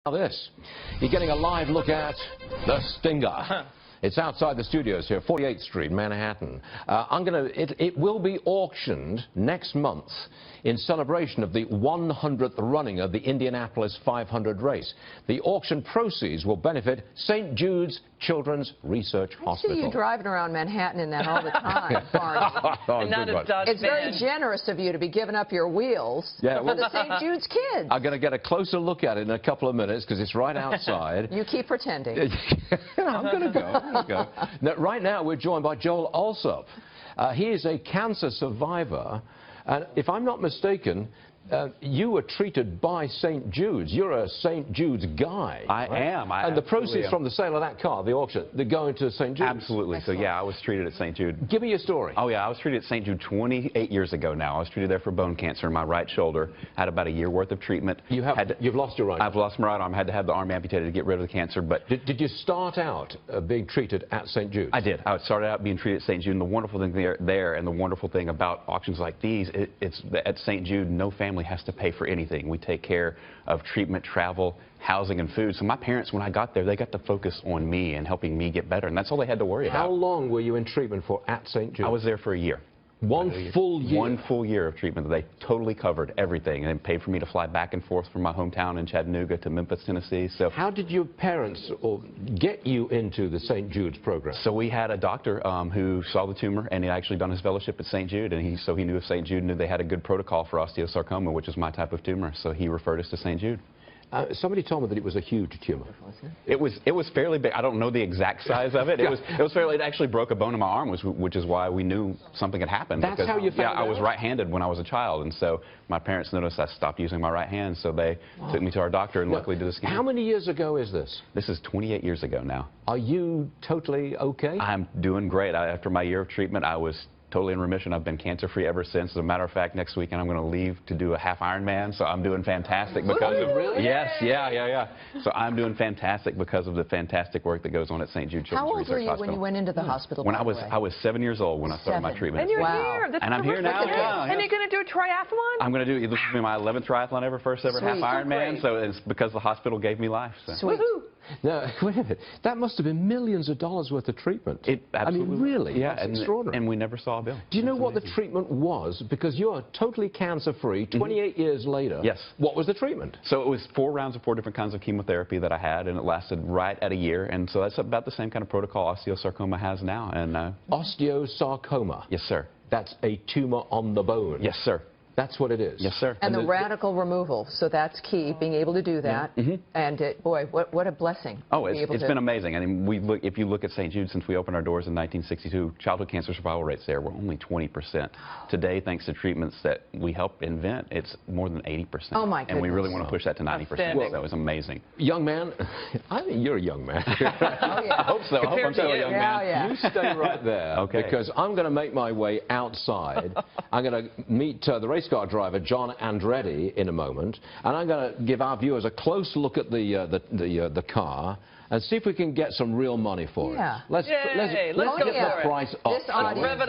Now this, you're getting a live look at the Stinger. It's outside the studios here, 48th Street, Manhattan. It will be auctioned next month in celebration of the 100th running of the Indianapolis 500 race. The auction proceeds will benefit St. Jude's Children's Research Hospital. I see you driving around Manhattan in that all the time, Barney. It's very generous of you to be giving up your wheels for the St. Jude's kids. I'm going to get a closer look at it in a couple of minutes because it's right outside. You keep pretending. I'm going to go. Now, right now, we're joined by Joel Alsup. He is a cancer survivor, and if I'm not mistaken, you were treated by St. Jude's. You're a St. Jude's guy. I am. And the proceeds from the sale of that car, the auction, they're going to St. Jude's. Absolutely. So, yeah, I was treated at St. Jude. Give me your story. Oh, yeah, I was treated at St. Jude 28 years ago now. I was treated there for bone cancer in my right shoulder. Had about a year worth of treatment. You've lost your right arm. I've lost my right arm. I had to have the arm amputated to get rid of the cancer. But did you start out being treated at St. Jude's? I did. I started out being treated at St. Jude. And the wonderful thing there and the wonderful thing about auctions like these, it's at St. Jude, no family has to pay for anything. We take care of treatment, travel, housing, and food. So my parents, when I got there, they got to focus on me and helping me get better, and that's all they had to worry about. How long were you in treatment for at St. Jude? I was there for a year. One full year? One full year of treatment. They totally covered everything and paid for me to fly back and forth from my hometown in Chattanooga to Memphis, Tennessee. So how did your parents get you into the St. Jude's program? So we had a doctor who saw the tumor, and he actually done his fellowship at St. Jude, and he knew of St. Jude, knew they had a good protocol for osteosarcoma, which is my type of tumor. So he referred us to St. Jude. Somebody told me that it was a huge tumor. It was fairly big. I don't know the exact size of it. It was fairly. It actually broke a bone in my arm, which is why we knew something had happened. That's how you found out? Yeah, I was right-handed when I was a child, and so my parents noticed I stopped using my right hand, so they took me to our doctor and luckily did a scan. How many years ago is this? This is 28 years ago now. Are you totally okay? I'm doing great. After my year of treatment, I was totally in remission. I've been cancer-free ever since. As a matter of fact, next weekend I'm going to leave to do a half Ironman, so I'm doing fantastic because of really? Yes, yeah. So I'm doing fantastic because of the fantastic work that goes on at St. Jude Children's Research Hospital. How old were you when you went into the hospital? When I was 7 years old when I started my treatment. And you're here. That's and I'm here now. Yeah. And you're going to do a triathlon? I'm going to do. This will be my 11th triathlon ever, first ever half Ironman. So it's because the hospital gave me life. So. Sweet. Now, wait a minute. That must have been millions of dollars worth of treatment. I mean, really? Yeah, that's extraordinary. And we never saw a bill. Do you know what the treatment was? Because you are totally cancer-free 28 years later. Yes. What was the treatment? So it was 4 rounds of 4 different kinds of chemotherapy that I had, and it lasted right at a year. And so that's about the same kind of protocol osteosarcoma has now. And osteosarcoma? Yes, sir. That's a tumor on the bone? Yes, sir. That's what it is? Yes, sir. And the radical removal, so that's key, being able to do that. And boy, what a blessing. Oh, it's been amazing. I mean, if you look at St. Jude, since we opened our doors in 1962, childhood cancer survival rates there were only 20%. Today, thanks to treatments that we helped invent, it's more than 80%. Oh, my goodness. And we really want to push that to 90%. Well, that was amazing. Young man, I think you're a young man. Oh, yeah. I hope so. I hope I'm still a young man. Yeah. You stay right there, okay. Because I'm going to make my way outside. I'm going to meet the race car driver, John Andretti, in a moment, and I'm going to give our viewers a close look at the car and see if we can get some real money for it. Let's get the price up. This audience,